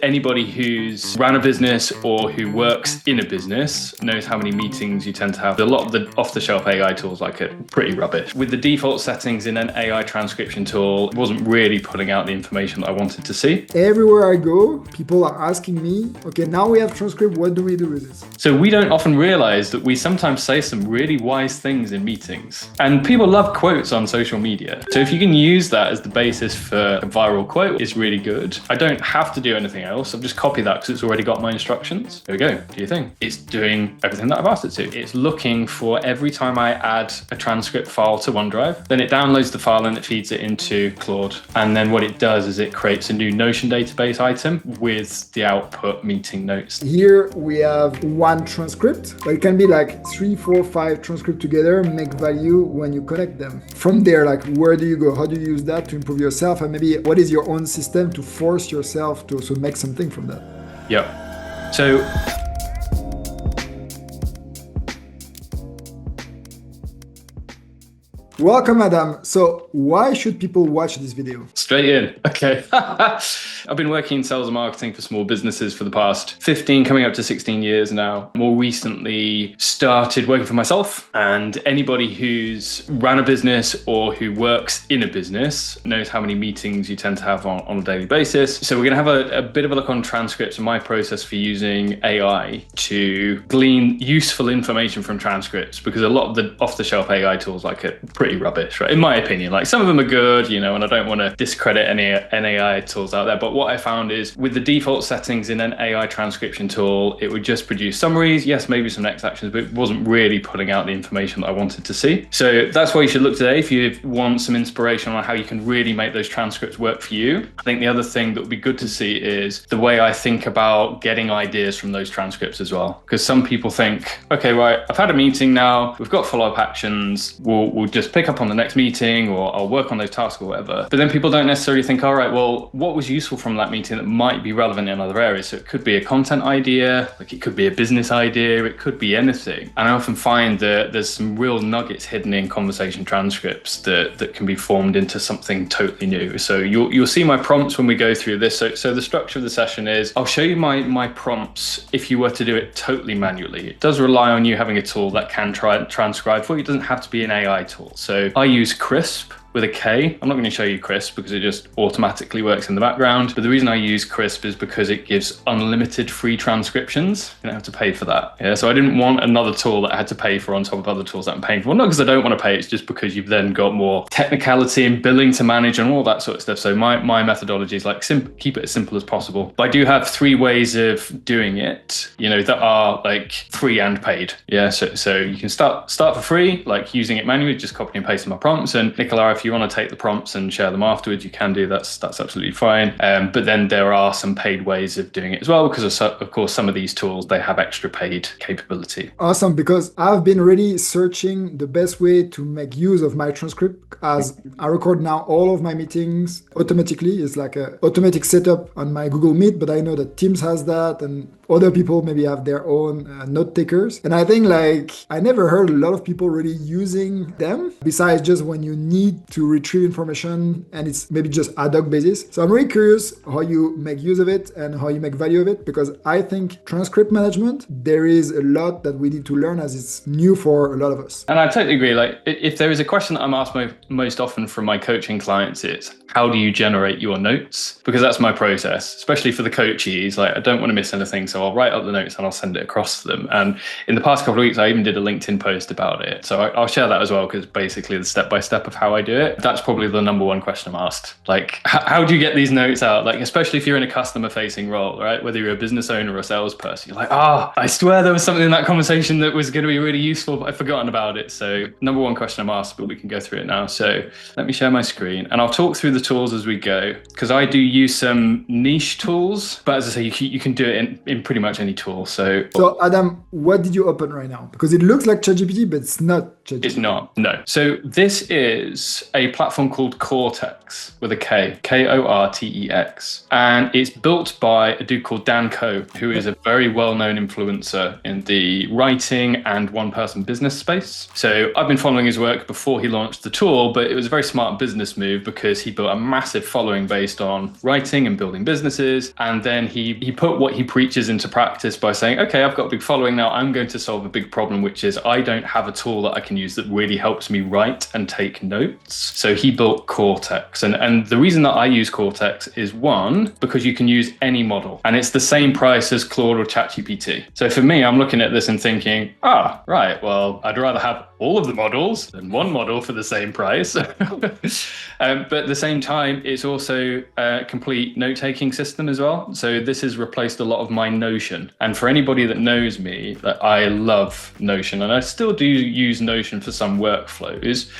anybody who's ran a business or who works in a business knows how many meetings you tend to have. A lot of the off-the-shelf AI tools like it pretty rubbish. With the default settings in an AI transcription tool, it wasn't really putting out the information that I wanted to see. Everywhere I go, people are asking me, okay, now we have transcript, what do we do with this? So we don't often realize that we sometimes say some really wise things in meetings. And people love quotes on social media. So if you can use that as the basis for a viral quote, it's really good. I don't have to do anything else. I've just copied that because it's already got my instructions. There we go, do your thing. It's doing everything that I've asked it to. It's looking for every time I add a transcript file to OneDrive, then it downloads the file and it feeds it into Claude. And then what it does is it creates a new Notion database item with the output meeting notes. Here we have one transcript, but it can be like 3, 4, 5 transcripts together, make value when you connect them. From there, like where do you go? How do you use that to improve yourself? And maybe what is your own system to force yourself to also make something from that? Yeah. So welcome, Adam. So why should people watch this video? straight in. Okay. I've been working in sales and marketing for small businesses for the past 15, coming up to 16 years now. More recently started working for myself, and anybody who's ran a business or who works in a business knows how many meetings you tend to have on a daily basis. So we're going to have a bit of a look on transcripts and my process for using AI to glean useful information from transcripts, because a lot of the off-the-shelf AI tools like it pretty rubbish, right? In my opinion, like some of them are good, and I don't want to discredit any AI tools out there. But what I found is with the default settings in an AI transcription tool, it would just produce summaries. Yes, maybe some next actions, but it wasn't really putting out the information that I wanted to see. So that's why you should look today if you want some inspiration on how you can really make those transcripts work for you. I think the other thing that would be good to see is the way I think about getting ideas from those transcripts as well. Because some people think, okay, right, I've had a meeting now, we've got follow-up actions, we'll just pick up on the next meeting, or I'll work on those tasks or whatever. But then people don't necessarily think, all right, well, what was useful from that meeting that might be relevant in other areas? So it could be a content idea, like it could be a business idea, it could be anything. And I often find that there's some real nuggets hidden in conversation transcripts that can be formed into something totally new. So you'll see my prompts when we go through this. So the structure of the session is I'll show you my prompts if you were to do it totally manually. It does rely on you having a tool that can transcribe for you. It doesn't have to be an AI tool. So I use Crisp with a K. I'm not going to show you Crisp because it just automatically works in the background. But the reason I use Crisp is because it gives unlimited free transcriptions. You don't have to pay for that. Yeah. So I didn't want another tool that I had to pay for on top of other tools that I'm paying for. Not because I don't want to pay, it's just because you've then got more technicality and billing to manage and all that sort of stuff. So my methodology is like keep it as simple as possible. But I do have 3 ways of doing it, that are like free and paid. Yeah. So you can start for free, like using it manually, just copying and pasting my prompts. And Nicolas, if you want to take the prompts and share them afterwards, you can do that's absolutely fine. But then there are some paid ways of doing it as well, because of course some of these tools, they have extra paid capability. Awesome, because I've been really searching the best way to make use of my transcript, as I record now all of my meetings automatically. It's like an automatic setup on my Google Meet, but I know that Teams has that, and other people maybe have their own Notetakers. And I think I never heard a lot of people really using them, besides just when you need to retrieve information and it's maybe just ad hoc basis. So I'm really curious how you make use of it and how you make value of it, because I think transcript management, there is a lot that we need to learn, as it's new for a lot of us. And I totally agree. Like if there is a question that I'm asked most often from my coaching clients, it's how do you generate your notes? Because that's my process, especially for the coachees. Like I don't want to miss anything, so I'll write up the notes and I'll send it across to them. And in the past couple of weeks, I even did a LinkedIn post about it. So I'll share that as well, because basically the step-by-step of how I do it. That's probably the number one question I'm asked. Like, how do you get these notes out? Like, especially if you're in a customer-facing role, right? Whether you're a business owner or a salesperson, you're like, I swear there was something in that conversation that was going to be really useful, but I've forgotten about it. So number one question I'm asked, but we can go through it now. So let me share my screen and I'll talk through the tools as we go, because I do use some niche tools, but as I say, you can do it in pretty much any tool. So Adam, what did you open right now? Because it looks like ChatGPT, but it's not ChatGPT. It's not, no. So this is built a platform called Cortex with a K, Kortex. And it's built by a dude called Dan Koh, who is a very well-known influencer in the writing and one-person business space. So I've been following his work before he launched the tool, but it was a very smart business move because he built a massive following based on writing and building businesses. And then he put what he preaches into practice by saying, okay, I've got a big following now. I'm going to solve a big problem, which is I don't have a tool that I can use that really helps me write and take notes. So he built Cortex. And the reason that I use Cortex is one, because you can use any model and it's the same price as Claude or ChatGPT. So for me, I'm looking at this and thinking, right, well, I'd rather have all of the models than one model for the same price. But at the same time, it's also a complete note-taking system as well. So this has replaced a lot of my Notion. And for anybody that knows me, that I love Notion, and I still do use Notion for some workflows.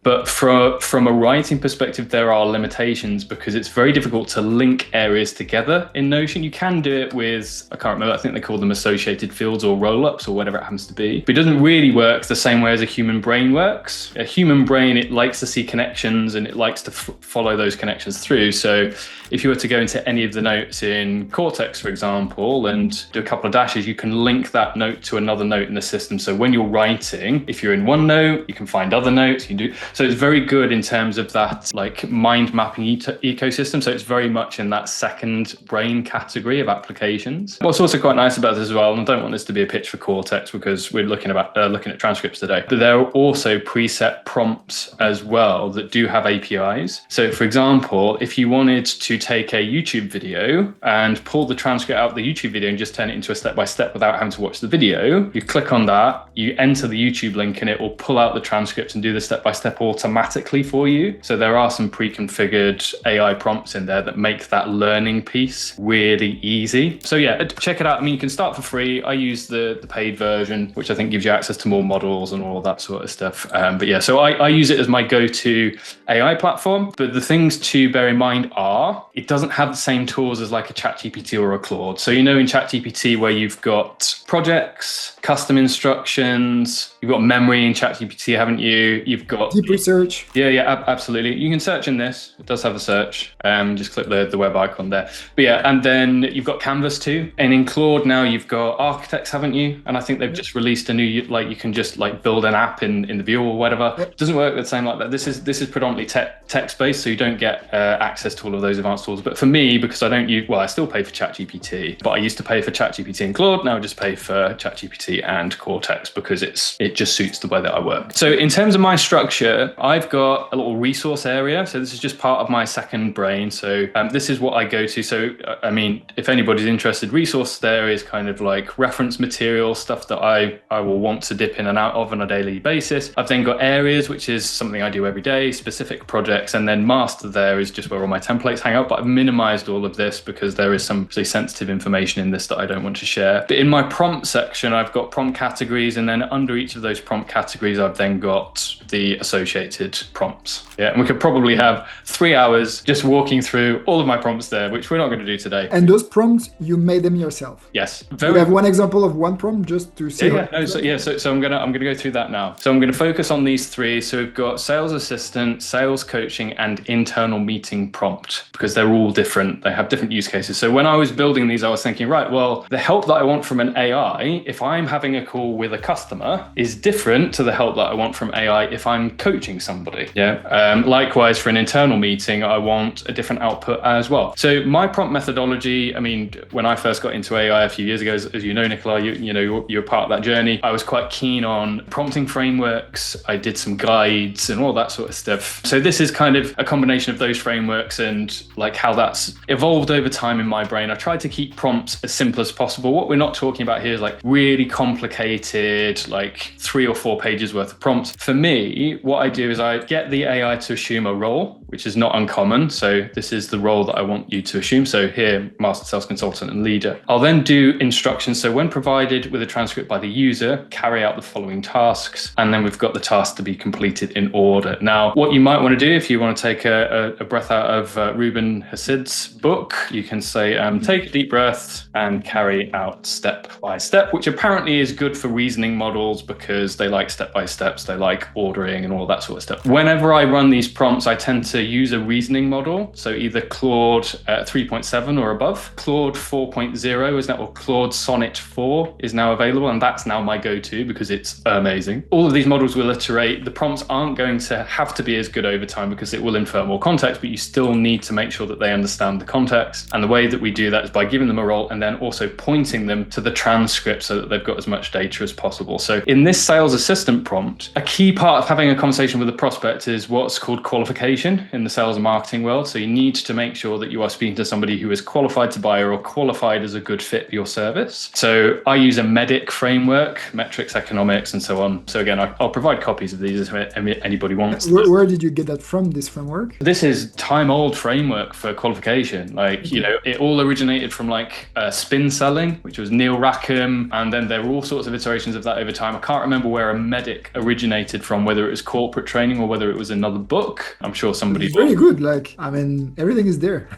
But from a writing perspective, there are limitations because it's very difficult to link areas together in Notion. You can do it with, I can't remember, I think they call them associated fields or roll-ups or whatever it happens to be. But it doesn't really work the same way as a human brain works. A human brain, it likes to see connections and it likes to follow those connections through. So if you were to go into any of the notes in Cortex, for example, and do a couple of dashes, you can link that note to another note in the system. So when you're writing, if you're in one note, you can find other notes. You can do. So it's very good in terms of that like mind mapping ecosystem. So it's very much in that second brain category of applications. What's also quite nice about this as well, and I don't want this to be a pitch for Cortex because we're looking at transcripts today, but there are also preset prompts as well that do have APIs. So for example, if you wanted to take a YouTube video and pull the transcript out of the YouTube video and just turn it into a step-by-step without having to watch the video, you click on that, you enter the YouTube link and it will pull out the transcripts and do the step-by-step automatically for you. So there are some pre-configured AI prompts in there that make that learning piece really easy. So yeah, check it out. I mean, you can start for free. I use the paid version, which I think gives you access to more models and all that sort of stuff. But yeah, so I use it as my go-to AI platform. But the things to bear in mind are, it doesn't have the same tools as like a ChatGPT or a Claude. So you know in ChatGPT where you've got projects, custom instructions, you've got memory in ChatGPT, haven't you? You've got deep research. Yeah, absolutely. You can search in this. It does have a search. Just click the web icon there. But yeah, and then you've got Canvas too. And in Claude now you've got architects, haven't you? And I think they've just released a new, like you can just like build an app in the view or whatever. It doesn't work the same like that. This is predominantly text-based, so you don't get access to all of those advanced tools. But for me, because I don't use, well, I still pay for ChatGPT, but I used to pay for ChatGPT and Claude. Now I just pay for ChatGPT and Cortex because it just suits the way that I work. So in terms of my structure, I've got a little resource area. So this is just part of my second brain. So this is what I go to. So, I mean, if anybody's interested, resource there is kind of like reference material, stuff that I will want to dip in and out of on a daily basis. I've then got areas, which is something I do every day, specific projects, and then master there is just where all my templates hang out. But I've minimized all of this because there is some really sensitive information in this that I don't want to share. But in my prompt section, I've got prompt categories, and then under each of those prompt categories, I've then got the associated prompts. Yeah, and we could probably have 3 hours just walking through all of my prompts there, which we're not going to do today. And those prompts, you made them yourself? Yes. We have one example of one prompt just to see. So I'm gonna go through that now. So I'm gonna focus on these three. So we've got sales assistant, sales coaching, and internal meeting prompt, because they're all different. They have different use cases. So when I was building these, I was thinking, right, well, the help that I want from an AI, if I'm having a call with a customer, is different to the help that I want from AI if I'm coaching somebody. Yeah. Likewise, for an internal meeting, I want a different output as well. So my prompt methodology, I mean, when I first got into AI a few years ago, as you know, Nicolas, you're part of that journey. I was quite keen on prompting frameworks. I did some guides and all that sort of stuff. So this is kind of a combination of those frameworks and like how that's evolved over time in my brain. I tried to keep prompts as simple as possible. What we're not talking about here is like really complicated, like 3 or 4 pages worth of prompts. For me, what I do is I get the AI to assume a role, which is not uncommon. So this is the role that I want you to assume. So here, master sales consultant and leader. I'll then do instructions. So when provided with a transcript by the user, carry out the following tasks. And then we've got the tasks to be completed in order. Now, what you might want to do if you want to take a breath out of Ruben Hassid's book, you can say, take a deep breath and carry out step by step, which apparently is good for reasoning models because they like step by steps, they like ordering and all that sort of stuff. Whenever I run these prompts, I tend to use a reasoning model. So either Claude 3.7 or above. Claude 4.0 is now, or Claude Sonnet 4 is now available. And that's now my go-to because it's amazing. All of these models will iterate. The prompts aren't going to have to be as good over time because it will infer more context, but you still need to make sure that they understand the context. And the way that we do that is by giving them a role and then also pointing them to the transcript so that they've got as much data as possible. So in this sales assistant prompt, a key part of having a conversation with a prospect is what's called qualification in the sales and marketing world. So you need to make sure that you are speaking to somebody who is qualified to buy or qualified as a good fit for your service. So I use a MEDIC framework, metrics, economics, and so on. So again, I'll provide copies of these if anybody wants. Where did you get that from, this framework? This is time-old framework for qualification. Like, you know, it all originated from like spin selling, which was Neil Rackham, and then there were all sorts of iterations of that over time. I can't remember where a MEDIC originated from, whether it was corporate training or whether it was another book. I'm sure somebody. It's very good. Like, I mean, everything is there.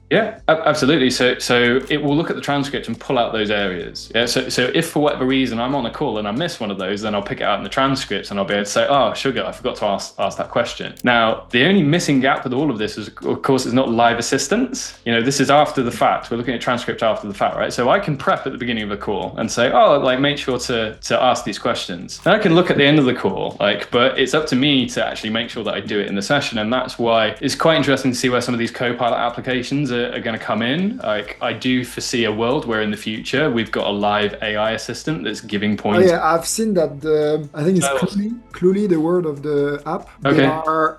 Yeah, absolutely. So it will look at the transcript and pull out those areas. Yeah. So if for whatever reason I'm on a call and I miss one of those, then I'll pick it out in the transcripts and I'll be able to say, oh, sugar, I forgot to ask that question. Now, the only missing gap with all of this is, of course, it's not live assistance. You know, this is after the fact. We're looking at transcript after the fact, right? So I can prep at the beginning of a call and say, oh, like, make sure to ask these questions. Then I can look at the end of the call, like, but it's up to me to actually make sure that I do it in the session. And that's why it's quite interesting to see where some of these Copilot applications are going to come in. Like, I do foresee a world where in the future we've got a live AI assistant that's giving points. Oh yeah, I've seen that. I think it's Cluely, the word of the app. Okay.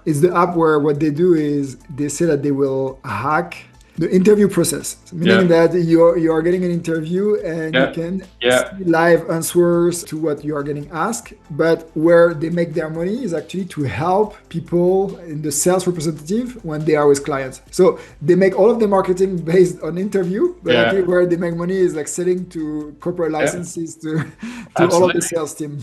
It's the app where what they do is they say that they will hack the interview process, meaning that you are getting an interview and you can see live answers to what you are getting asked. But where they make their money is actually to help people in the sales representative when they are with clients. So they make all of the marketing based on interview, but actually where they make money is like selling to corporate licenses to all of the sales team.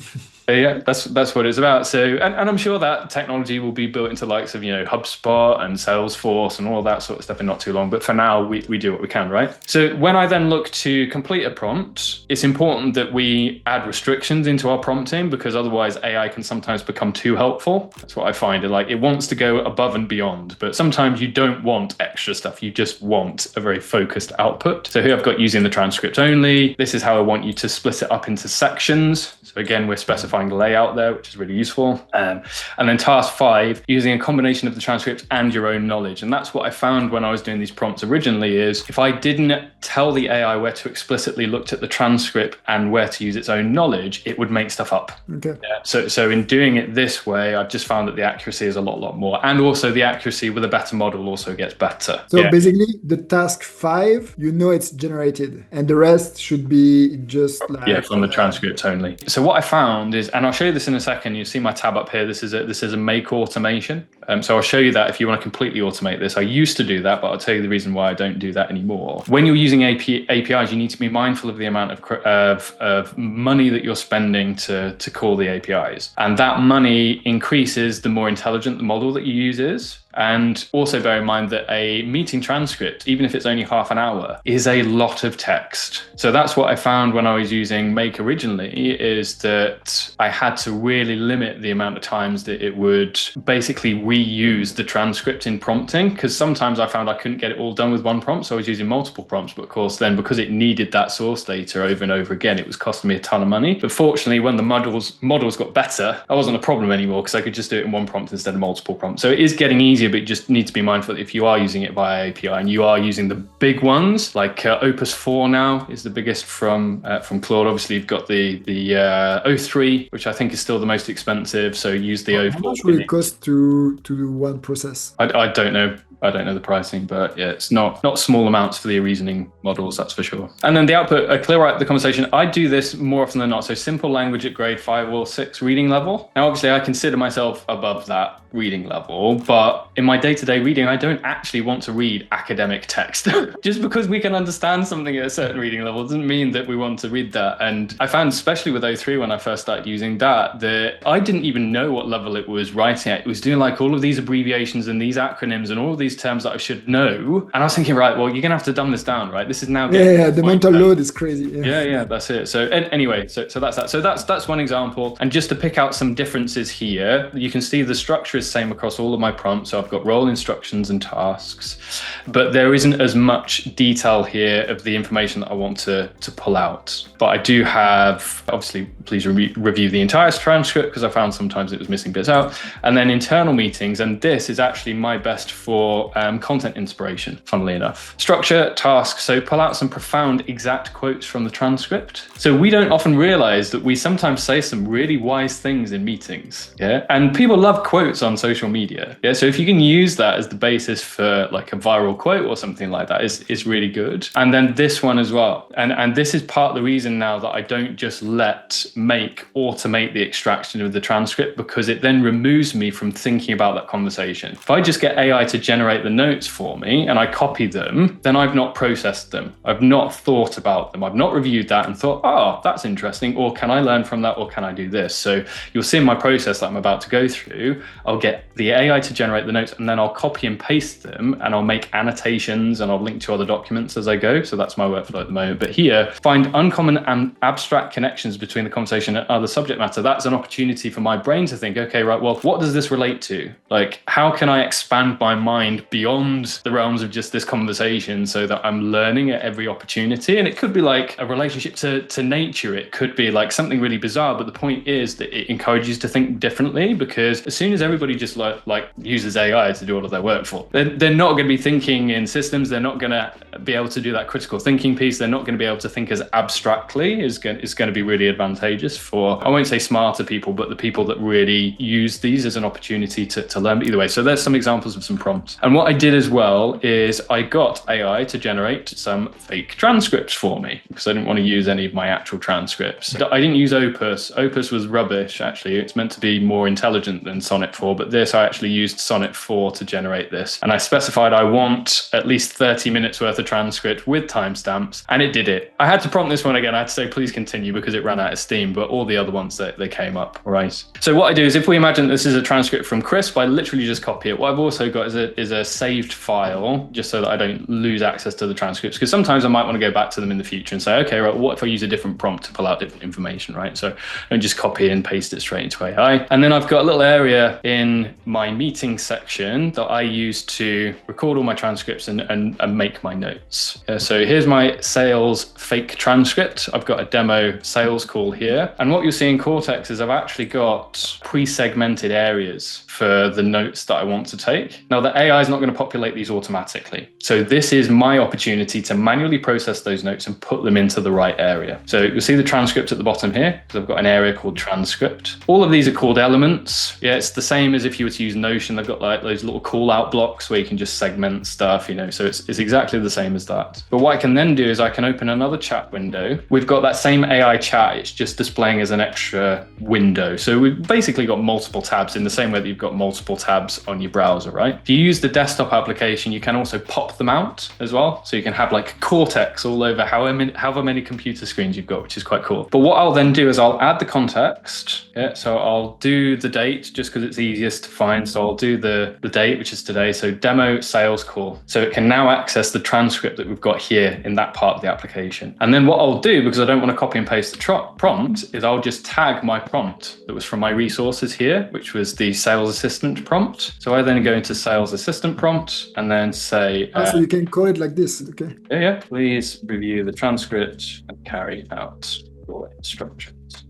Yeah, that's what it's about. So, and I'm sure that technology will be built into likes of, you know, HubSpot and Salesforce and all that sort of stuff in not too long. But for now, we do what we can, right? So when I then look to complete a prompt, it's important that we add restrictions into our prompting because otherwise AI can sometimes become too helpful. That's what I find. It wants to go above and beyond, but sometimes you don't want extra stuff. You just want a very focused output. So here I've got using the transcript only. This is how I want you to split it up into sections. So again, we're specifying the layout there, which is really useful. And then task 5, using a combination of the transcript and your own knowledge. And that's what I found when I was doing these prompts originally is if I didn't tell the AI where to explicitly look at the transcript and where to use its own knowledge, it would make stuff up. Okay. Yeah. So in doing it this way, I've just found that the accuracy is a lot more. And also the accuracy with a better model also gets better. So basically the task 5, you know it's generated and the rest should be just like... from the transcript only. So what I found is, and I'll show you this in a second, you see my tab up here, this is a make automation. So I'll show you that if you want to completely automate this. I used to do that, but I'll tell you the reason why I don't do that anymore. When you're using APIs, you need to be mindful of the amount of money that you're spending to call the APIs. And that money increases the more intelligent the model that you use is. And also bear in mind that a meeting transcript, even if it's only half an hour, is a lot of text. So that's what I found when I was using Make originally, is that I had to really limit the amount of times that it would basically reuse the transcript in prompting, because sometimes I found I couldn't get it all done with one prompt. So I was using multiple prompts, but of course then because it needed that source data over and over again, it was costing me a ton of money. But fortunately, when the models got better, that wasn't a problem anymore because I could just do it in one prompt instead of multiple prompts. So it is getting easier, but you just need to be mindful that if you are using it via API and you are using the big ones, like Opus 4 now is the biggest from Claude. Obviously, you've got the O3, which I think is still the most expensive. So use the O4. How much will it cost to do one process? I don't know. I don't know the pricing, but yeah, it's not small amounts for the reasoning models, that's for sure. And then the output, clear out the conversation. I do this more often than not. So simple language at grade 5 or 6 reading level. Now, obviously, I consider myself above that reading level, but in my day-to-day reading, I don't actually want to read academic text. Just because we can understand something at a certain reading level doesn't mean that we want to read that. And I found, especially with O3, when I first started using that I didn't even know what level it was writing at. It was doing like all of these abbreviations and these acronyms and all of these these terms that I should know. And I was thinking, right, well, you're going to have to dumb this down, right? This is now the mental load is crazy. Yeah, that's it. So anyway, so that's that. So that's one example. And just to pick out some differences here, you can see the structure is same across all of my prompts. So I've got role instructions and tasks, but there isn't as much detail here of the information that I want to pull out. But I do have, obviously, please review the entire transcript because I found sometimes it was missing bits out. And then internal meetings, and this is actually my best for content inspiration, funnily enough. Structure, task, so pull out some profound exact quotes from the transcript. So we don't often realize that we sometimes say some really wise things in meetings, yeah? And people love quotes on social media, yeah? So if you can use that as the basis for like a viral quote or something like that is really good. And then this one as well. And this is part of the reason now that I don't just automate the extraction of the transcript, because it then removes me from thinking about that conversation. If I just get AI to generate the notes for me and I copy them, then I've not processed them. I've not thought about them. I've not reviewed that and thought, oh, that's interesting. Or can I learn from that? Or can I do this? So you'll see in my process that I'm about to go through, I'll get the AI to generate the notes and then I'll copy and paste them and I'll make annotations and I'll link to other documents as I go. So that's my workflow at the moment. But here, find uncommon and abstract connections between the conversation and other subject matter. That's an opportunity for my brain to think, okay, right, well, what does this relate to? Like, how can I expand my mind beyond the realms of just this conversation so that I'm learning at every opportunity? And it could be like a relationship to nature. It could be like something really bizarre. But the point is that it encourages you to think differently, because as soon as everybody just like uses AI to do all of their work for, they're not going to be thinking in systems. They're not going to be able to do that critical thinking piece. They're not going to be able to think as abstractly. Is going to be really advantageous for, I won't say smarter people, but the people that really use these as an opportunity to learn. But either way, so there's some examples of some prompts. And what I did as well is I got AI to generate some fake transcripts for me because I didn't want to use any of my actual transcripts. I didn't use Opus. Opus was rubbish, actually. It's meant to be more intelligent than Sonnet 4, but this, I actually used Sonnet 4 to generate this. And I specified I want at least 30 minutes worth of transcript with timestamps, and it did it. I had to prompt this one again. I had to say, please continue, because it ran out of steam, but all the other ones, they came up, right? So what I do is, if we imagine this is a transcript from Crisp, I literally just copy it. What I've also got is a saved file, just so that I don't lose access to the transcripts, because sometimes I might want to go back to them in the future and say, okay, right, what if I use a different prompt to pull out different information, right? So don't just copy and paste it straight into AI. And then I've got a little area in my meeting section that I use to record all my transcripts and make my notes. So here's my sales fake transcript. I've got a demo sales call here. And what you'll see in Cortex is I've actually got pre-segmented areas for the notes that I want to take. Now, the AI is not going to populate these automatically. So this is my opportunity to manually process those notes and put them into the right area. So you'll see the transcript at the bottom here, because I've got an area called transcript. All of these are called elements. Yeah, it's the same as if you were to use Notion. They've got like those little call out blocks where you can just segment stuff, so it's exactly the same as that. But what I can then do is I can open another chat window. We've got that same AI chat. It's just displaying as an extra window. So we've basically got multiple tabs in the same way that you've got multiple tabs on your browser, right? If you use the desktop application, you can also pop them out as well. So you can have like Cortex all over however many computer screens you've got, which is quite cool. But what I'll then do is I'll add the context. Yeah, so I'll do the date just because it's easiest to find. So I'll do the date, which is today. So demo sales call. So it can now access the transcript that we've got here in that part of the application. And then what I'll do, because I don't want to copy and paste the prompt, is I'll just tag my prompt that was from my resources here, which was the sales assistant prompt. So I then go into sales assistant prompt and then say... so you can call it like this, okay? Yeah. Please review the transcript and carry out your instructions.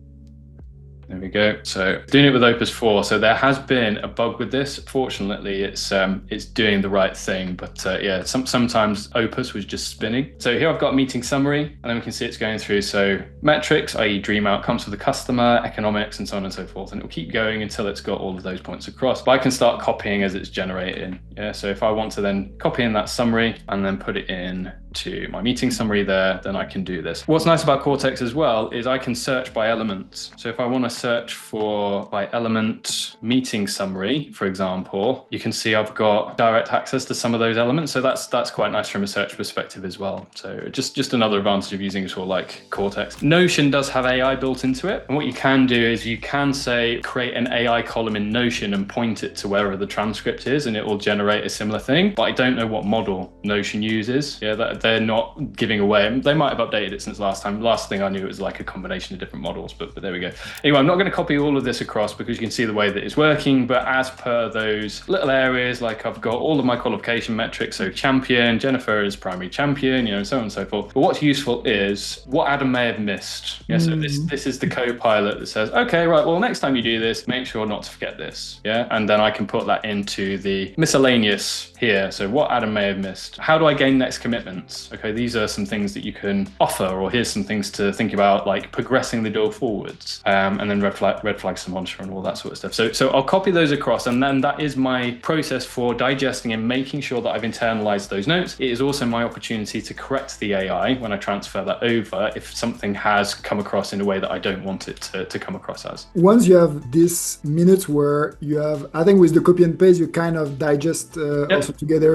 There we go. So doing it with Opus 4. So there has been a bug with this. Fortunately, it's doing the right thing. But sometimes Opus was just spinning. So here I've got meeting summary, and then we can see it's going through. So metrics, i.e. dream outcomes for the customer, economics, and so on and so forth. And it'll keep going until it's got all of those points across. But I can start copying as it's generating. Yeah. So if I want to then copy in that summary and then put it in to my meeting summary there, then I can do this. What's nice about Cortex as well is I can search by elements. So if I want to search for by element meeting summary, for example, you can see I've got direct access to some of those elements. So that's quite nice from a search perspective as well. So just another advantage of using a tool like Cortex. Notion does have AI built into it. And what you can do is you can say, create an AI column in Notion and point it to wherever the transcript is, and it will generate a similar thing. But I don't know what model Notion uses. Yeah, that they're not giving away. They might have updated it since last time. Last thing I knew, it was like a combination of different models, but there we go. Anyway, I'm not going to copy all of this across because you can see the way that it's working, but as per those little areas, like I've got all of my qualification metrics, so champion, Jennifer is primary champion, so on and so forth. But what's useful is what Adam may have missed. Yeah, so this is the co-pilot that says, okay, right, well, next time you do this, make sure not to forget this. Yeah, and then I can put that into the miscellaneous here. So what Adam may have missed. How do I gain next commitments? Okay, these are some things that you can offer, or here's some things to think about, like progressing the deal forwards, and then red flags to monitor and all that sort of stuff. So I'll copy those across, and then that is my process for digesting and making sure that I've internalized those notes. It is also my opportunity to correct the AI when I transfer that over if something has come across in a way that I don't want it to come across as. Once you have this minute where you have, I think with the copy and paste, you kind of digest also together.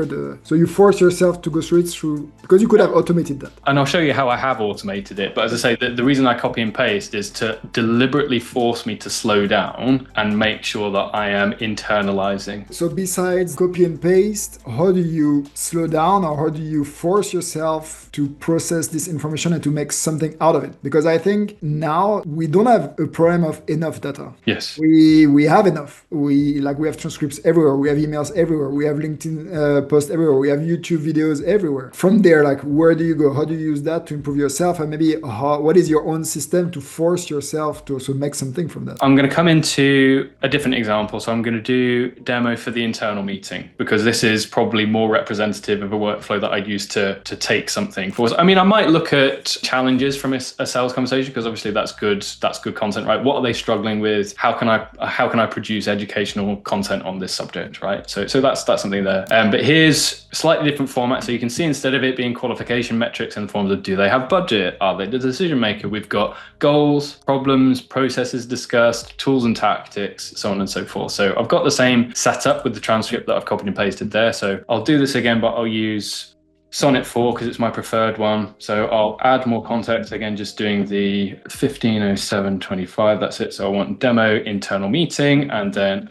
So you force yourself to go through it because you could have automated that. And I'll show you how I have automated it. But as I say, the reason I copy and paste is to deliberately force me to slow down and make sure that I am internalizing. So besides copy and paste, how do you slow down, or how do you force yourself to process this information and to make something out of it? Because I think now we don't have a problem of enough data. Yes. We have enough. We have transcripts everywhere. We have emails everywhere. We have LinkedIn posts everywhere. We have YouTube videos everywhere. From there, where do you go? How do you use that to improve yourself? And maybe what is your own system to force yourself to also make something from that? I'm going to come into a different example. So I'm going to do demo for the internal meeting, because this is probably more representative of a workflow that I'd use to take something forward. I mean, I might look at challenges from a sales conversation, because obviously that's good content, right? What are they struggling with? How can I produce educational content on this subject, right? So that's something there. But here's a slightly different format. So you can see, instead of it being qualification metrics in the forms of, do they have budget? Are they the decision maker? We've got goals, problems, processes discussed, tools and tactics, so on and so forth. So I've got the same setup with the transcript that I've copied and pasted there. So I'll do this again, but I'll use Sonnet 4 because it's my preferred one. So I'll add more context, again, just doing the 150725, that's it. So I want demo internal meeting, and then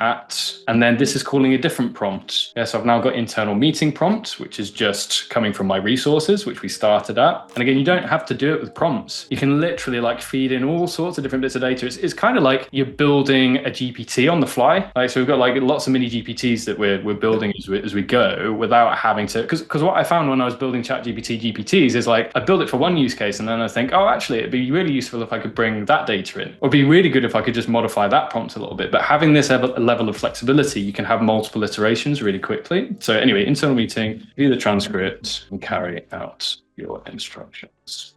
this is calling a different prompt. Yeah, so I've now got internal meeting prompt, which is just coming from my resources, which we started at. And again, you don't have to do it with prompts. You can literally feed in all sorts of different bits of data. It's kind of like you're building a GPT on the fly. So we've got lots of mini GPTs that we're building as we go, without having to, because what I found when I was building GPTs is I build it for one use case, and then I think, oh, actually, it'd be really useful if I could bring that data in, or it'd be really good if I could just modify that prompt a little bit. But having this level of flexibility, you can have multiple iterations really quickly. So anyway, internal meeting, view the transcript and carry out your instructions.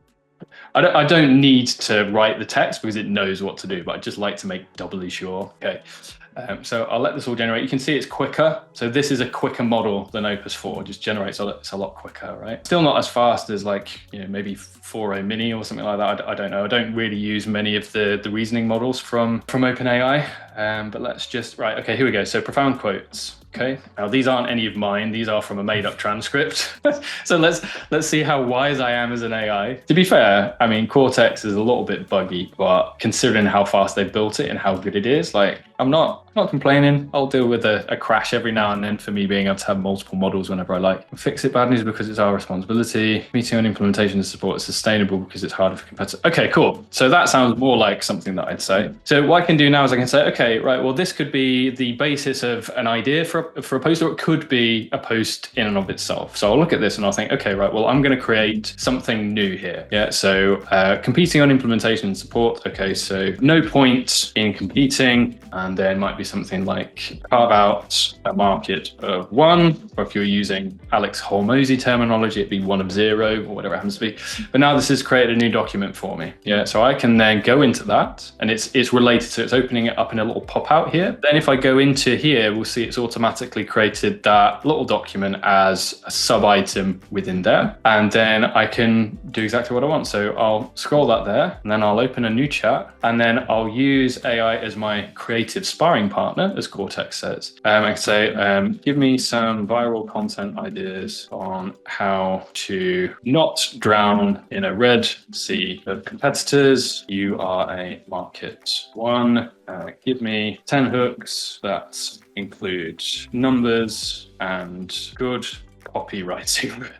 I don't need to write the text because it knows what to do, but I just like to make doubly sure. Okay. So I'll let this all generate. You can see it's quicker. So this is a quicker model than Opus 4. It just generates it's a lot quicker, right? Still not as fast as maybe 4.0 Mini or something like that. I don't know. I don't really use many of the reasoning models from OpenAI. But let's just, right, okay, here we go. So profound quotes. Okay, now these aren't any of mine. These are from a made-up transcript. So let's see how wise I am as an AI. To be fair, I mean, Cortex is a little bit buggy, but considering how fast they built it and how good it is, I'm not complaining. I'll deal with a crash every now and then for me being able to have multiple models whenever I like. Fix it, bad news because it's our responsibility. Meeting on implementation and support is sustainable because it's harder for competitors. Okay, cool. So that sounds more like something that I'd say. So what I can do now is I can say, okay, right, well, this could be the basis of an idea for a post, or it could be a post in and of itself. So I'll look at this and I'll think, okay, right, well, I'm going to create something new here. Yeah, so competing on implementation and support. Okay, so no point in competing, and then might be something like carve out a market of 1, or if you're using Alex Hormozy terminology, it'd be 1 of 0 or whatever it happens to be. But now this has created a new document for me. Yeah, so I can then go into that, and it's related to, it's opening it up in a little little pop out here. Then if I go into here, we'll see it's automatically created that little document as a sub item within there. And then I can do exactly what I want. So I'll scroll that there, and then I'll open a new chat, and then I'll use AI as my creative sparring partner, as Cortex says. I can say, give me some viral content ideas on how to not drown in a red sea of competitors. You are a market one. Give me 10 hooks that include numbers and good copywriting,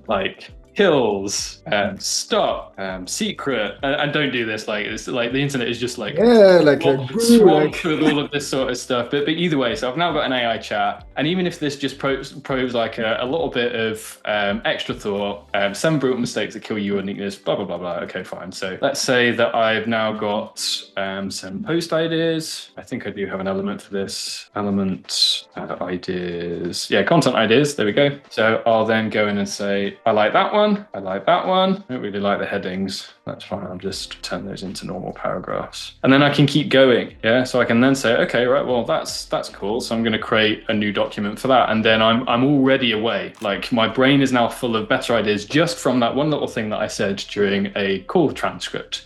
like kills, stop, secret, and don't do this. Like it's like the internet is just like swamped with all of this sort of stuff. But either way, so I've now got an AI chat, and even if this just proves like a little bit of extra thought, 7 brutal mistakes that kill you uniqueness, blah blah blah blah. Okay, fine. So let's say that I've now got some post ideas. I think I do have an element for this. Element ideas. Yeah, content ideas. There we go. So I'll then go in and say, I like that one. I like that one. I don't really like the headings. That's fine. I'll just turn those into normal paragraphs. And then I can keep going. Yeah. So I can then say, okay, right, well, that's cool. So I'm going to create a new document for that. And then I'm already away. Like my brain is now full of better ideas just from that one little thing that I said during a call transcript.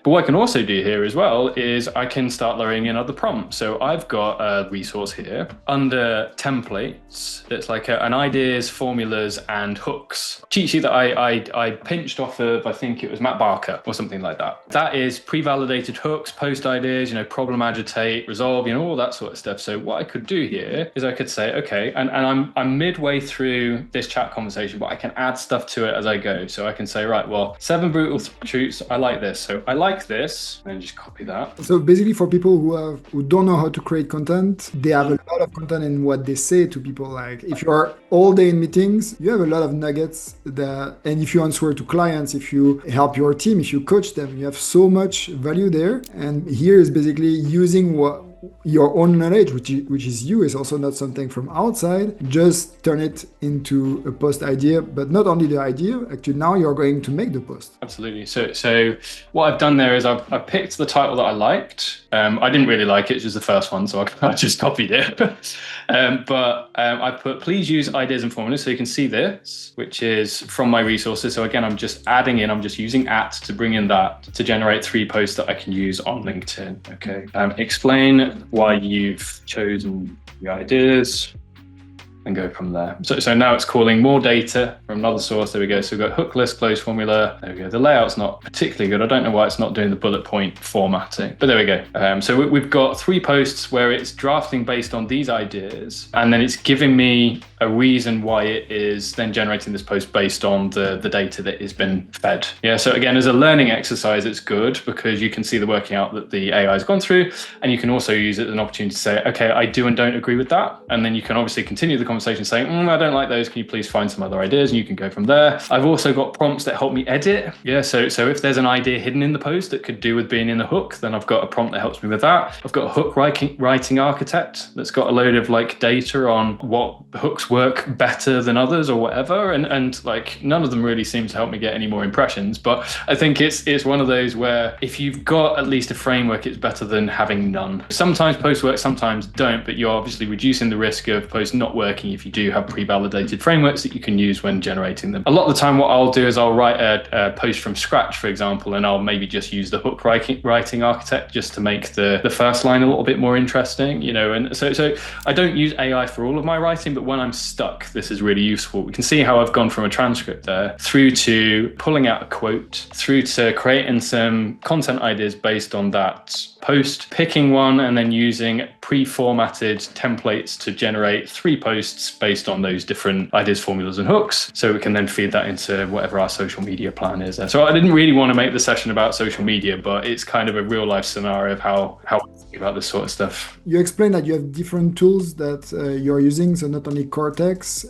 But what I can also do here as well is I can start layering in other prompts. So I've got a resource here under templates. It's like an ideas, formulas, and hooks cheat sheet that I pinched off of, I think it was Matt Barker or something like that. That is pre-validated hooks, post ideas, problem agitate, resolve, all that sort of stuff. So what I could do here is I could say, okay, and I'm midway through this chat conversation, but I can add stuff to it as I go. So I can say, right, well, 7 brutal truths. I like this. So I like this, and just copy that. So basically, for people who don't know how to create content, they have a lot of content in what they say to people. Like if you are all day in meetings, you have a lot of nuggets and if you answer to clients, if you help your team, if you coach them, you have so much value there. And here is basically using your own knowledge, which is you, is also not something from outside. Just turn it into a post idea, but not only the idea, actually now you're going to make the post. Absolutely. So what I've done there is I've picked the title that I liked. I didn't really like it, it's just the first one, so I just copied it. But I put, please use ideas and formulas. So you can see this, which is from my resources. So again, I'm just using to bring in that to generate 3 posts that I can use on LinkedIn. Okay. Explain why you've chosen the ideas and go from there. So now it's calling more data from another source. There we go. So we've got hook list, close formula. There we go. The layout's not particularly good. I don't know why it's not doing the bullet point formatting, but there we go. So we've got 3 posts where it's drafting based on these ideas, and then it's giving me a reason why it is then generating this post based on the data that has been fed. Yeah. So again, as a learning exercise, it's good because you can see the working out that the AI has gone through, and you can also use it as an opportunity to say, okay, I do and don't agree with that. And then you can obviously continue the conversation saying, I don't like those. Can you please find some other ideas? And you can go from there. I've also got prompts that help me edit. Yeah. So if there's an idea hidden in the post that could do with being in the hook, then I've got a prompt that helps me with that. I've got a hook writing architect that's got a load of data on what hooks work better than others or whatever. And none of them really seem to help me get any more impressions. But I think it's one of those where if you've got at least a framework, it's better than having none. Sometimes posts work, sometimes don't, but you're obviously reducing the risk of posts not working if you do have pre-validated frameworks that you can use when generating them. A lot of the time what I'll do is I'll write a post from scratch, for example, and I'll maybe just use the hook writing architect just to make the first line a little bit more interesting, and so I don't use AI for all of my writing, but when I'm stuck, this is really useful. We can see how I've gone from a transcript there through to pulling out a quote, through to creating some content ideas based on that post, picking one, and then using pre-formatted templates to generate 3 posts based on those different ideas, formulas, and hooks. So we can then feed that into whatever our social media plan is. So I didn't really want to make the session about social media, but it's kind of a real life scenario of how I think about this sort of stuff. You explained that you have different tools that you're using, so not only Cortex.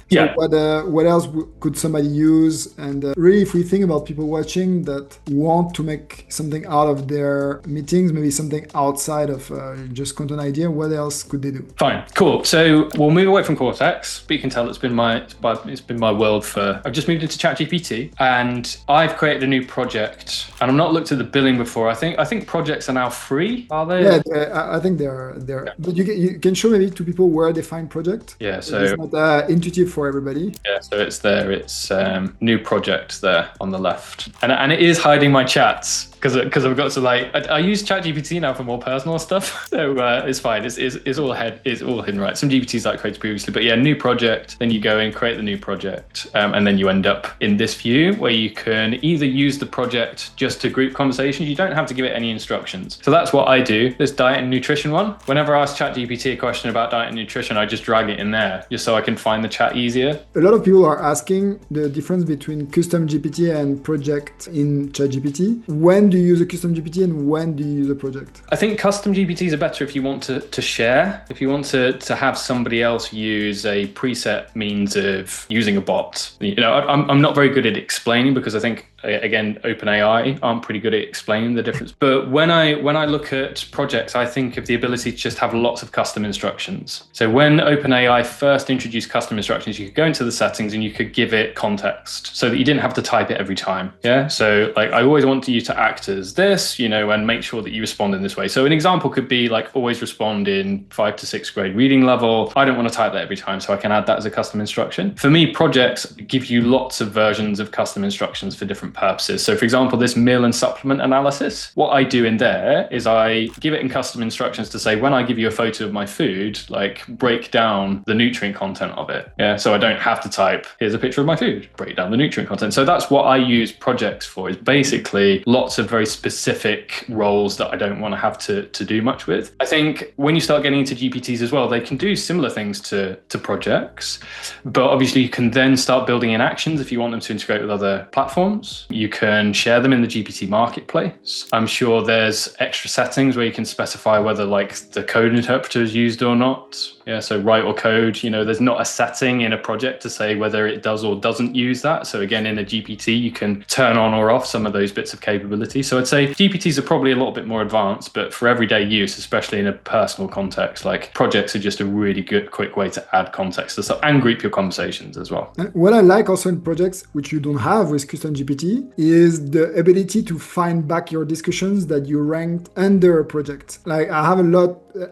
Yeah. What else could somebody use? And really, if we think about people watching that want to make something out of their meetings, maybe something outside of just content idea, what else could they do? Fine, cool. So we'll move away from Cortex, but you can tell it's been my world for. I've just moved into ChatGPT, and I've created a new project. And I've not looked at the billing before. I think projects are now free. Are they? Yeah, I think they're. Yeah. But you can show maybe to people where they find project. Yeah, so it's not intuitive for everybody. Yeah, so it's there. It's new project there on the left, and it is hiding my chats because I've got to I use ChatGPT now for more personal stuff, so it's fine. It's all hidden, right? Some GPTs I created previously, but yeah, new project. Then you go and create the new project, and then you end up in this view where you can either use the project just to group conversations. You don't have to give it any instructions. So that's what I do. This diet and nutrition one. Whenever I ask ChatGPT a question about diet and nutrition, I just drag it in there just so I can find the chat easier. A lot of people are asking the difference between custom GPT and project in ChatGPT. When do you use a custom GPT and when do you use a project? I think custom GPTs are better if you want to share. If you want to have somebody else use a preset means of using a bot. I'm not very good at explaining because I think, again, OpenAI aren't pretty good at explaining the difference. But when I look at projects, I think of the ability to just have lots of custom instructions. So when OpenAI first introduced custom instructions, you could go into the settings and you could give it context so that you didn't have to type it every time. Yeah. So I always want you to act as this, and make sure that you respond in this way. So an example could be always respond in 5 to 6th grade reading level. I don't want to type that every time, so I can add that as a custom instruction. For me, projects give you lots of versions of custom instructions for different purposes. So for example, this meal and supplement analysis, what I do in there is I give it in custom instructions to say, when I give you a photo of my food, break down the nutrient content of it. Yeah. So I don't have to type, here's a picture of my food, break down the nutrient content. So that's what I use projects for, is basically lots of very specific roles that I don't want to have to do much with. I think when you start getting into GPTs as well, they can do similar things to projects, but obviously you can then start building in actions if you want them to integrate with other platforms. You can share them in the GPT marketplace. I'm sure there's extra settings where you can specify whether the code interpreter is used or not. Yeah, so write or code, there's not a setting in a project to say whether it does or doesn't use that. So again, in a GPT, you can turn on or off some of those bits of capability. So I'd say GPTs are probably a little bit more advanced, but for everyday use, especially in a personal context, projects are just a really good, quick way to add context to stuff and group your conversations as well. And what I like also in projects, which you don't have with custom GPT, is the ability to find back your discussions that you ranked under a project.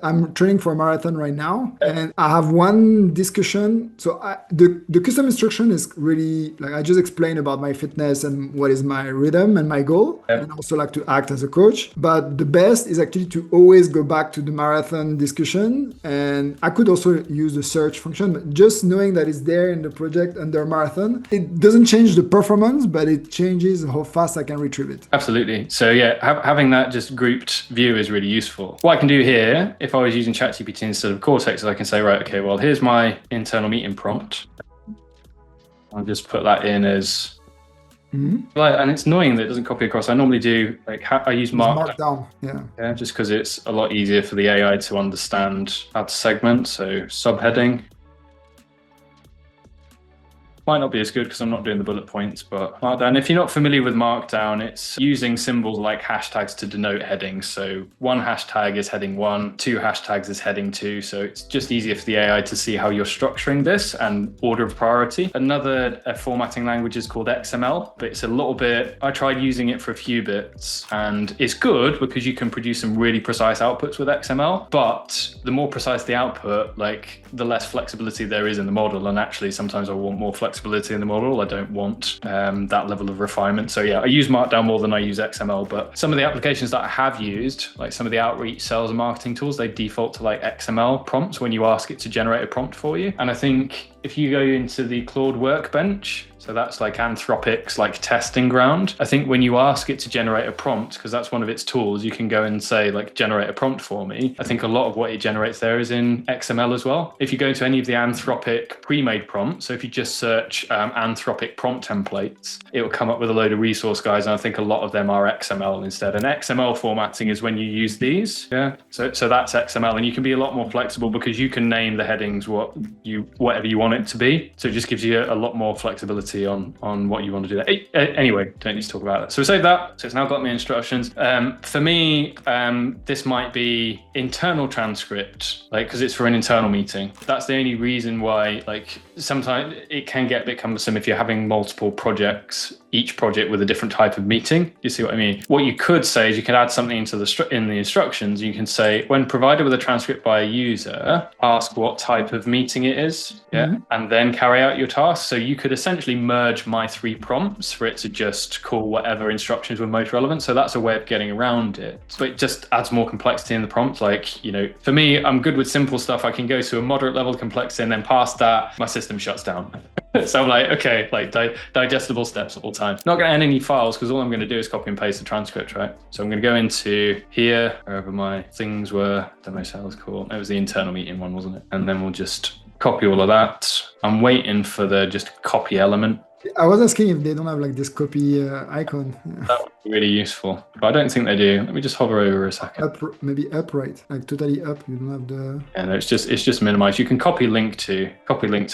I'm training for a marathon right now, and I have one discussion. So the custom instruction is really I just explained about my fitness and what is my rhythm and my goal, and also to act as a coach. But the best is actually to always go back to the marathon discussion, and I could also use the search function. But just knowing that it's there in the project under marathon, it doesn't change the performance, but it changes how fast I can retrieve it. Absolutely. So yeah, having that just grouped view is really useful. What I can do here, if I was using ChatGPT instead of Cortex, I can say, right, okay, well, here's my internal meeting prompt. I'll just put that in as, and it's annoying that it doesn't copy across. I normally do, I use Markdown. Yeah, just because it's a lot easier for the AI to understand how to segment. So subheading. Might not be as good because I'm not doing the bullet points, but Markdown, if you're not familiar with Markdown, it's using symbols like hashtags to denote headings. So one hashtag is heading 1, 2 hashtags is heading 2. So it's just easier for the AI to see how you're structuring this and order of priority. Another formatting language is called XML, but it's a little bit, I tried using it for a few bits and it's good because you can produce some really precise outputs with XML, but the more precise the output, the less flexibility there is in the model. And actually sometimes I want more flexibility in the model. I don't want that level of refinement. So yeah, I use Markdown more than I use XML, but some of the applications that I have used, some of the outreach sales and marketing tools, they default to XML prompts when you ask it to generate a prompt for you. And I think if you go into the Claude Workbench, so that's like Anthropic's like testing ground. I think when you ask it to generate a prompt, because that's one of its tools, you can go and say like, generate a prompt for me. I think a lot of what it generates there is in XML as well. If you go to any of the Anthropic pre-made prompts, so if you just search Anthropic prompt templates, it will come up with a load of resource guides. And I think a lot of them are XML instead. And XML formatting is when you use these. Yeah. So that's XML, and you can be a lot more flexible because you can name the headings whatever you want it to be. So it just gives you a lot more flexibility on what you want to do there. Anyway, don't need to talk about that. So we saved that. So it's now got my instructions. For me, this might be internal transcript, like, because it's for an internal meeting. That's the only reason why, like, sometimes it can get a bit cumbersome if you're having multiple projects, each project with a different type of meeting. You see what I mean? What you could say is you could add something into in the instructions. You can say, when provided with a transcript by a user, ask what type of meeting it is, and then carry out your task. So you could essentially merge my 3 prompts for it to just call whatever instructions were most relevant. So that's a way of getting around it. But it just adds more complexity in the prompt. Like, you know, for me, I'm good with simple stuff. I can go to a moderate level of complexity, and then past that, my system shuts down. So I'm like, okay, like digestible steps all the time. Not going to end any files because all I'm going to do is copy and paste the transcript, right? So I'm going to go into here, wherever my things were. I don't know what that was called. It was the internal meeting one, wasn't it? And then we'll just copy all of that. I'm waiting for the just copy element. I was asking if they don't have like this copy icon. That would be really useful, but I don't think they do. Let me just hover over a second. Maybe upright, like totally up. You don't have the. Yeah, no, it's just minimized. You can copy link to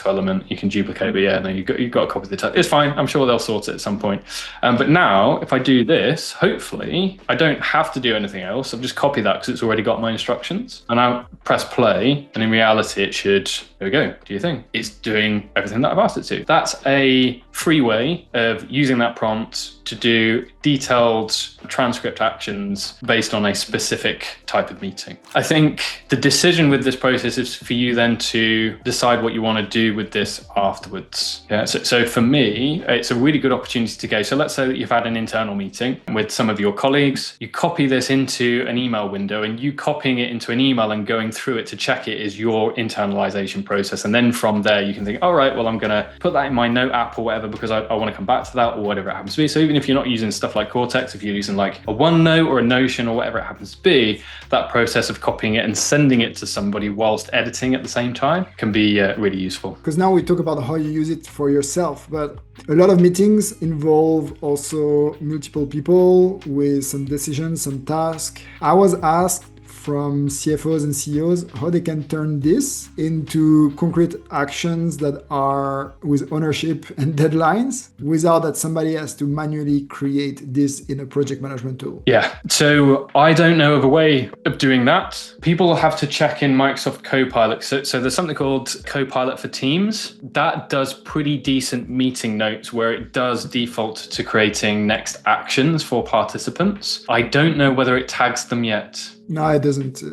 element. You can duplicate, but yeah, no, you've got to copy the text. It's fine. I'm sure they'll sort it at some point. But now, if I do this, hopefully I don't have to do anything else. I'll just copy that because it's already got my instructions, and I'll press play. And in reality, it should. There we go. Do your thing. It's doing everything that I've asked it to. That's a free way of using that prompt to do detailed transcript actions based on a specific type of meeting. I think the decision with this process is for you then to decide what you want to do with this afterwards. Yeah. So for me, it's a really good opportunity to go. So let's say that you've had an internal meeting with some of your colleagues. You copy this into an email window, and you copying it into an email and going through it to check it is your internalization process. And then from there, you can think, all right, well, I'm going to put that in my note app or whatever because I want to come back to that or whatever it happens to be. So even if you're not using stuff like Cortex, if you're using like a OneNote or a Notion or whatever it happens to be, that process of copying it and sending it to somebody whilst editing at the same time can be really useful. Because now we talk about how you use it for yourself, but a lot of meetings involve also multiple people with some decisions, some tasks. I was asked from CFOs and CEOs how they can turn this into concrete actions that are with ownership and deadlines without that somebody has to manually create this in a project management tool. Yeah, so I don't know of a way of doing that. People have to check in Microsoft Copilot. So there's something called Copilot for Teams that does pretty decent meeting notes where it does default to creating next actions for participants. I don't know whether it tags them yet. No, it doesn't.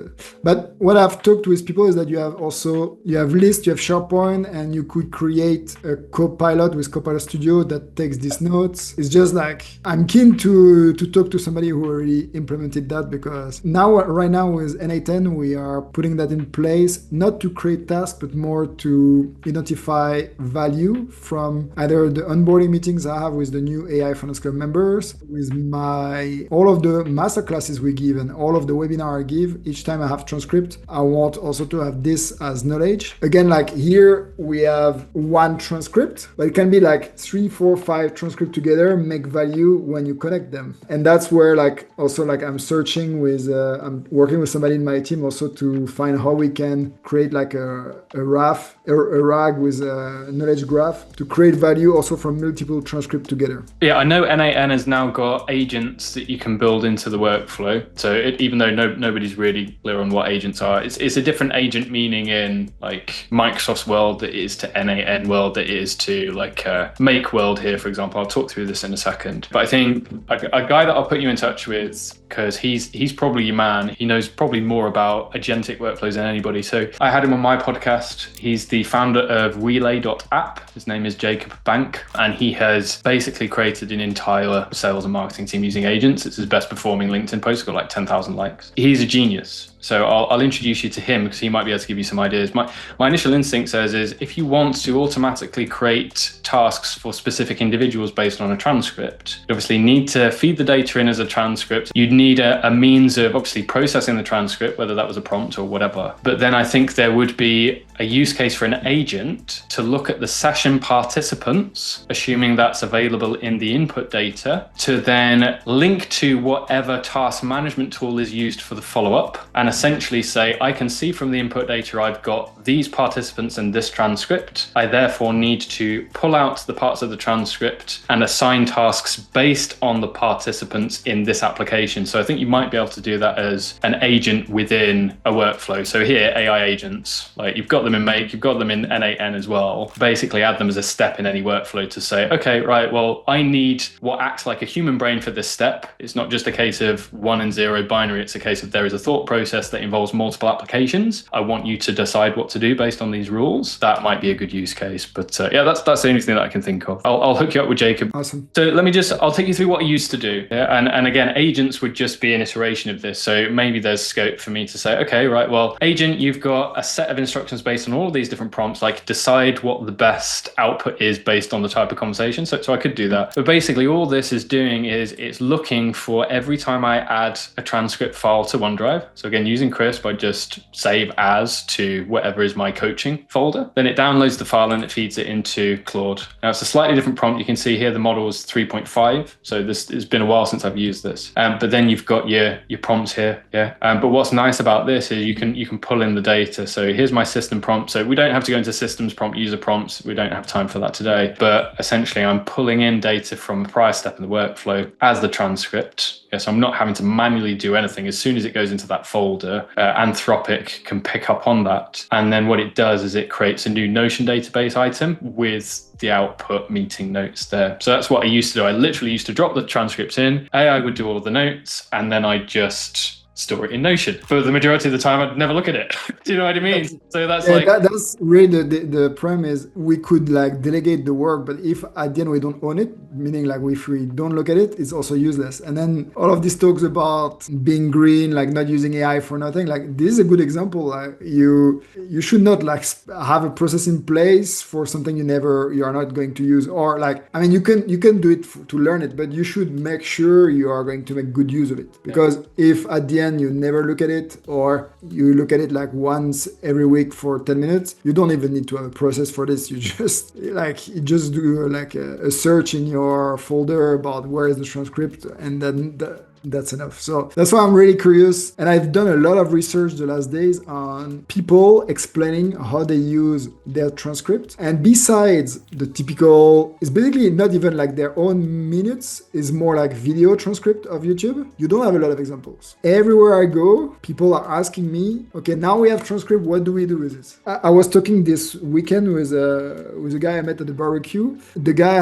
But what I've talked with people is that you have lists, you have SharePoint, and you could create a Copilot with Copilot Studio that takes these notes. It's just like, I'm keen to talk to somebody who already implemented that, because right now with NA10, we are putting that in place, not to create tasks, but more to identify value from either the onboarding meetings I have with the new AI Finance Club members, with all of the masterclasses we give and all of the webinars I give. Each time I have transcript, I want also to have this as knowledge. Again, like here we have one transcript, but it can be like 3, 4, 5 transcripts together, make value when you connect them. And that's where I'm searching I'm working with somebody in my team also to find how we can create like a RAG with a knowledge graph to create value also from multiple transcripts together. Yeah, I know NAN has now got agents that you can build into the workflow. So even though nobody's really clear on what agents are, it's a different agent meaning in like Microsoft's world that is to NAN world that is to like Make world here, for example. I'll talk through this in a second. But I think a guy that I'll put you in touch with, because he's probably your man. He knows probably more about agentic workflows than anybody. So I had him on my podcast. He's the founder of Relay.app. His name is Jacob Bank, and he has basically created an entire sales and marketing team using agents. It's his best performing LinkedIn post. It's got like 10,000 likes. he's a genius. So I'll introduce you to him because he might be able to give you some ideas. My initial instinct says is if you want to automatically create tasks for specific individuals based on a transcript, you obviously need to feed the data in as a transcript. You'd need a means of obviously processing the transcript, whether that was a prompt or whatever. But then I think there would be a use case for an agent to look at the session participants, assuming that's available in the input data, to then link to whatever task management tool is used for the follow-up and essentially say, I can see from the input data I've got these participants and this transcript. I therefore need to pull out the parts of the transcript and assign tasks based on the participants in this application. So I think you might be able to do that as an agent within a workflow. So here, AI agents, like you've got them in Make, you've got them in N8N as well. Basically add them as a step in any workflow to say, okay, right, well, I need what acts like a human brain for this step. It's not just a case of 1 and 0 binary. It's a case of there is a thought process that involves multiple applications. I want you to decide what to do based on these rules. That might be a good use case. But yeah, that's the only thing that I can think of. I'll hook you up with Jacob. Awesome. So I'll take you through what I used to do. Yeah? And again, agents would just be an iteration of this. So maybe there's scope for me to say, okay, right, well, agent, you've got a set of instructions based on all of these different prompts, like decide what the best output is based on the type of conversation. So I could do that. But basically all this is doing is it's looking for every time I add a transcript file to OneDrive. So again, using Crisp, I just save as to whatever is my coaching folder. Then it downloads the file and it feeds it into Claude. Now it's a slightly different prompt. You can see here the model is 3.5. So it's been a while since I've used this. But then you've got your prompts here. Yeah. But what's nice about this is you can pull in the data. So here's my system prompt. So we don't have to go into systems prompt, user prompts. We don't have time for that today. But essentially I'm pulling in data from a prior step in the workflow as the transcript. Yeah, so I'm not having to manually do anything. As soon as it goes into that folder, Anthropic can pick up on that. And then what it does is it creates a new Notion database item with the output meeting notes there. So that's what I used to do. I literally used to drop the transcripts in. AI would do all of the notes, and then I just store it in Notion. For the majority of the time, I'd never look at it. Do you know what I mean? So that's that's really the problem is we could like delegate the work, but if at the end we don't own it, meaning like if we don't look at it, it's also useless. And then all of these talks about being green, like not using AI for nothing, like this is a good example. Like you should not like have a process in place for something you are not going to use, or like, I mean, you can do it to learn it, but you should make sure you are going to make good use of it. Because if at the end you never look at it, or you look at it like once every week for 10 minutes, you don't even need to have a process for this. You just do like a search in your folder about where is the transcript, and then that's enough. So that's why I'm really curious. And I've done a lot of research the last days on people explaining how they use their transcript. And besides the typical, it's basically not even like their own minutes, is more like video transcript of YouTube. You don't have a lot of examples. Everywhere I go, people are asking me, okay, now we have transcript, what do we do with this? I was talking this weekend with a guy I met at the barbecue. The guy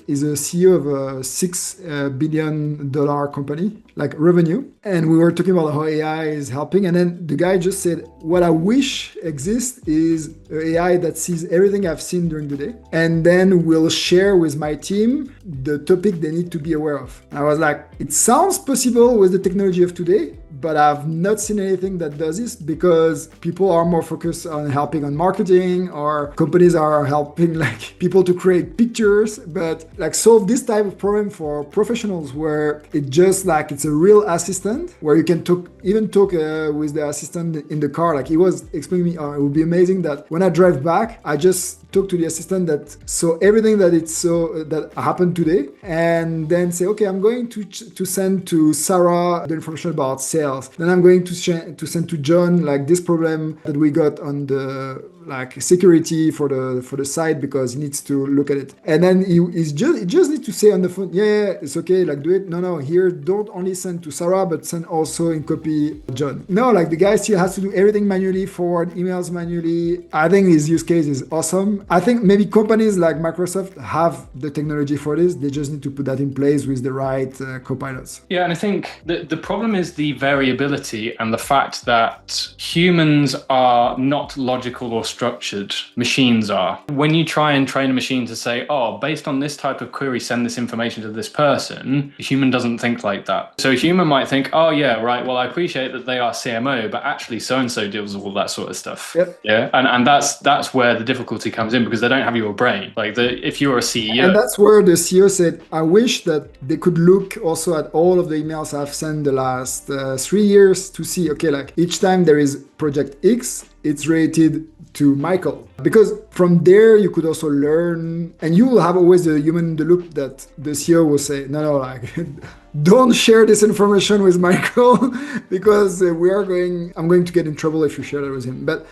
is a CEO of a $6 billion company, like revenue. And we were talking about how AI is helping. And then the guy just said, what I wish exists is an AI that sees everything I've seen during the day, and then will share with my team the topic they need to be aware of. And I was like, it sounds possible with the technology of today, but I've not seen anything that does this, because people are more focused on helping on marketing, or companies are helping like people to create pictures, but like solve this type of problem for professionals where it just like it's a real assistant where you can talk with the assistant in the car. Like he was explaining me, it would be amazing that when I drive back, I just talk to the assistant that saw everything that happened today, and then say, okay, I'm going to send to Sarah the information about sales. Then I'm going to send to John like this problem that we got on the like security for the site, because he needs to look at it. And then he just needs to say on the phone, yeah, it's okay, like do it. No, here don't only send to Sarah, but send also in copy John. No, like the guy still has to do everything manually, forward emails manually. I think his use case is awesome. I think maybe companies like Microsoft have the technology for this. They just need to put that in place with the right copilots. Yeah, and I think the problem is the variability and the fact that humans are not logical or structured machines are. When you try and train a machine to say, oh, based on this type of query, send this information to this person, a human doesn't think like that. So a human might think, oh yeah, right, well, I appreciate that they are CMO, but actually so-and-so deals with all that sort of stuff. Yep. Yeah. And that's where the difficulty comes in, because they don't have your brain. Like if you're a CEO. And that's where the CEO said, I wish that they could look also at all of the emails I've sent the last 3 years to see, okay, like each time there is project X, it's related to Michael. Because from there, you could also learn, and you will have always the human in the loop that the CEO will say, no, like, don't share this information with Michael because I'm going to get in trouble if you share that with him. But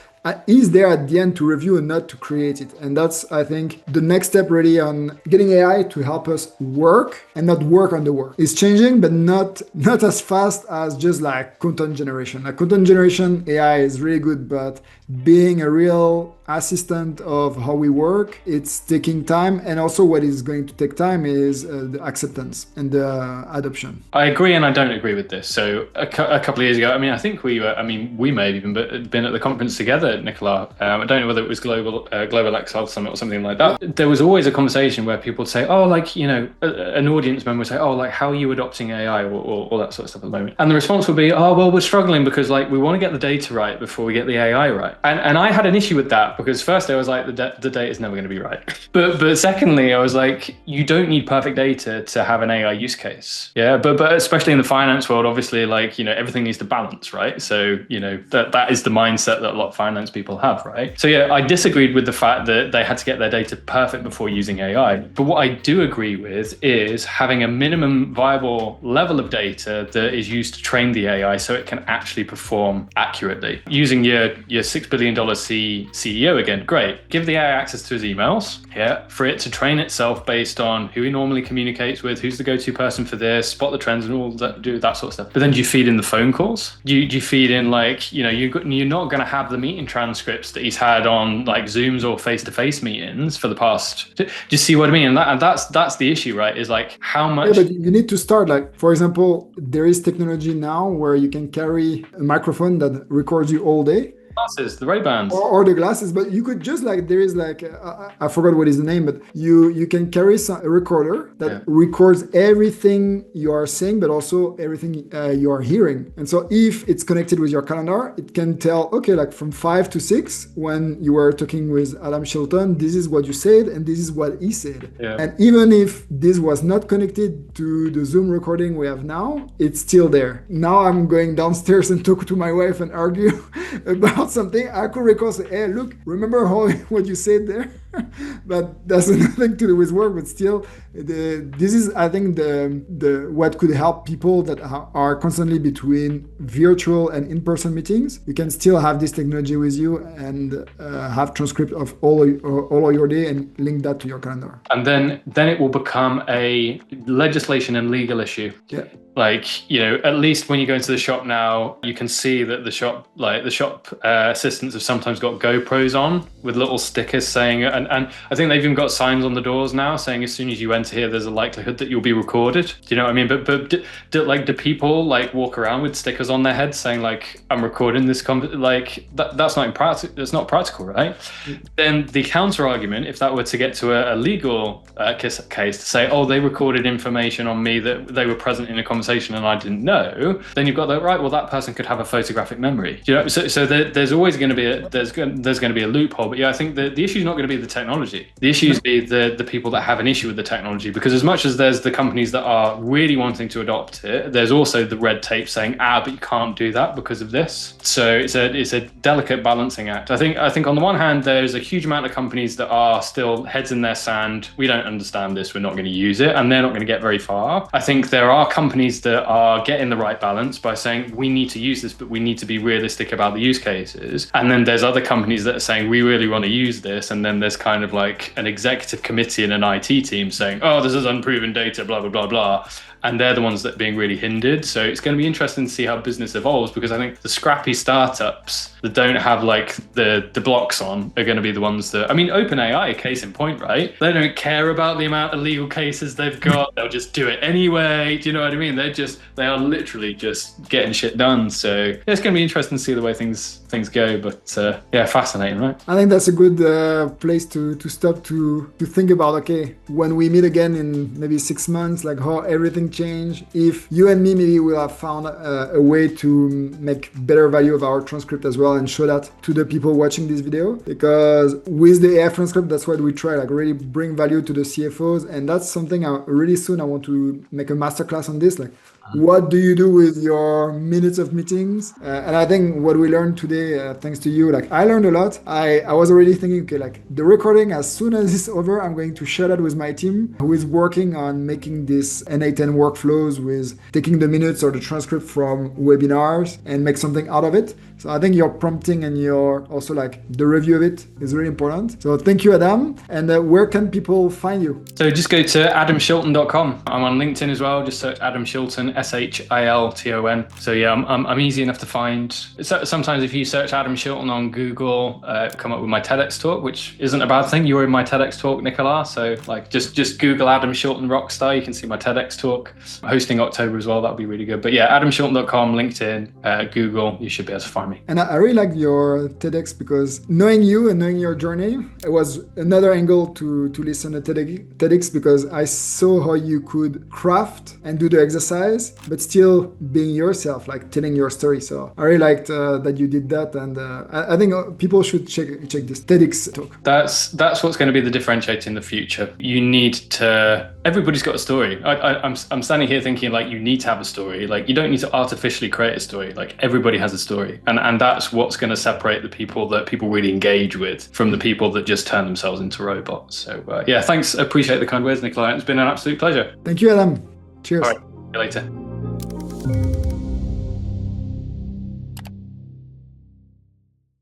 he's there at the end to review and not to create it. And that's, I think, the next step really on getting AI to help us work and not work on the work. It's changing, but not as fast as just like content generation. Like content generation, AI is really good, but being a real assistant of how we work, it's taking time. And also what is going to take time is the acceptance and the adoption. I agree and I don't agree with this. So a couple of years ago, I think we may have even been at the conference together, Nicolas. I don't know whether it was Global Excel Summit or something like that. Yeah. There was always a conversation where people would say, oh, like, an audience member would say, oh, like, how are you adopting AI or all that sort of stuff at the moment? And the response would be, oh, well, we're struggling because like we want to get the data right before we get the AI right. And I had an issue with that because first I was like, the data is never going to be right. But secondly, I was like, you don't need perfect data to have an AI use case. Yeah, but especially in the finance world, obviously, like, everything needs to balance, right? So, that is the mindset that a lot of finance people have, right? So yeah, I disagreed with the fact that they had to get their data perfect before using AI. But what I do agree with is having a minimum viable level of data that is used to train the AI so it can actually perform accurately. Using your $6 billion CEO again, great. Give the AI access to his emails, yeah, for it to train itself based on who he normally communicates with, who's the go-to person for this, spot the trends and all that, do that sort of stuff. But then do you feed in the phone calls? Do you feed in like, you're not going to have the meeting transcripts that he's had on like Zooms or face-to-face meetings for the past. Do you see what I mean? And that's the issue, right? Is like how much. Yeah, but you need to start like, for example, there is technology now where you can carry a microphone that records you all day. Glasses, the Ray-Bans. Or the glasses, but you could just like, there is like, I forgot what is the name, but you can carry a recorder that records everything you are saying, but also everything you are hearing. And so if it's connected with your calendar, it can tell, okay, like from 5 to 6, when you were talking with Adam Shilton, this is what you said, and this is what he said. Yeah. And even if this was not connected to the Zoom recording we have now, it's still there. Now I'm going downstairs and talk to my wife and argue about something. I could record, say, hey, look, remember what you said there? But that's nothing to do with work, but still, this is, I think, the what could help people that are constantly between virtual and in-person meetings. You can still have this technology with you and have transcript of all of your day and link that to your calendar. And then it will become a legislation and legal issue. Yeah. Like, at least when you go into the shop now, you can see that the shop assistants have sometimes got GoPros on with little stickers saying, and I think they've even got signs on the doors now saying as soon as you enter here, there's a likelihood that you'll be recorded. Do you know what I mean? But do people like walk around with stickers on their heads saying like, I'm recording this like that's not practical. That's not practical, right? Mm-hmm. Then the counter argument, if that were to get to a legal case to say, oh, they recorded information on me that they were present in a conversation and I didn't know, then you've got that, right, well, that person could have a photographic memory. So there's always going to be there's going to be a loophole. But yeah, I think the issue is not going to be the technology. The issue is the people that have an issue with the technology, because as much as there's the companies that are really wanting to adopt it, there's also the red tape saying, but you can't do that because of this. So it's a delicate balancing act. I think on the one hand, there's a huge amount of companies that are still heads in their sand. We don't understand this. We're not going to use it. And they're not going to get very far. I think there are companies that are getting the right balance by saying, we need to use this, but we need to be realistic about the use cases. And then there's other companies that are saying, we really want to use this. And then there's kind of like an executive committee and an IT team saying, oh, this is unproven data, blah, blah, blah, blah. and they're the ones that are being really hindered. So it's going to be interesting to see how business evolves, because I think the scrappy startups that don't have like the blocks on are going to be the ones that, I mean, OpenAI, case in point, right? They don't care about the amount of legal cases they've got. They'll just do it anyway. Do you know what I mean? They are literally just getting shit done. So yeah, it's going to be interesting to see the way things go. But yeah, fascinating, right? I think that's a good place to stop to think about, okay, when we meet again in maybe 6 months, like how everything changed. If you and me maybe will have found a way to make better value of our transcript as well and show that to the people watching this video. Because with the AI transcript, that's what we try, like really bring value to the CFOs. And that's something really soon I want to make a masterclass on this. Like, what do you do with your minutes of meetings? And I think what we learned today, thanks to you, like I learned a lot. I was already thinking, okay, like the recording, as soon as it's over, I'm going to share that with my team who is working on making this NA10 workflows with taking the minutes or the transcript from webinars and make something out of it. So I think your prompting and your also like the review of it is really important. So thank you, Adam. And where can people find you? So just go to adamshilton.com. I'm on LinkedIn as well. Just search Adam Shilton, Shilton. So yeah, I'm easy enough to find. Sometimes if you search Adam Shilton on Google, come up with my TEDx talk, which isn't a bad thing. You were in my TEDx talk, Nicolas. So like just Google Adam Shilton Rockstar. You can see my TEDx talk. I'm hosting October as well. That'll be really good. But yeah, adamshilton.com, LinkedIn, Google, you should be able to find me. And I really like your TEDx because knowing you and knowing your journey, it was another angle to listen to TEDx because I saw how you could craft and do the exercise, but still being yourself, like telling your story. So I really liked that you did that. And I think people should check this TEDx talk. That's what's going to be the differentiator in the future. You need to, everybody's got a story. I'm standing here thinking like you need to have a story. Like you don't need to artificially create a story. Like everybody has a story. And that's what's going to separate the people that people really engage with from the people that just turn themselves into robots. So yeah, thanks. Appreciate the kind words, Nicolas. It's been an absolute pleasure. Thank you, Adam. Cheers. All right. See you later.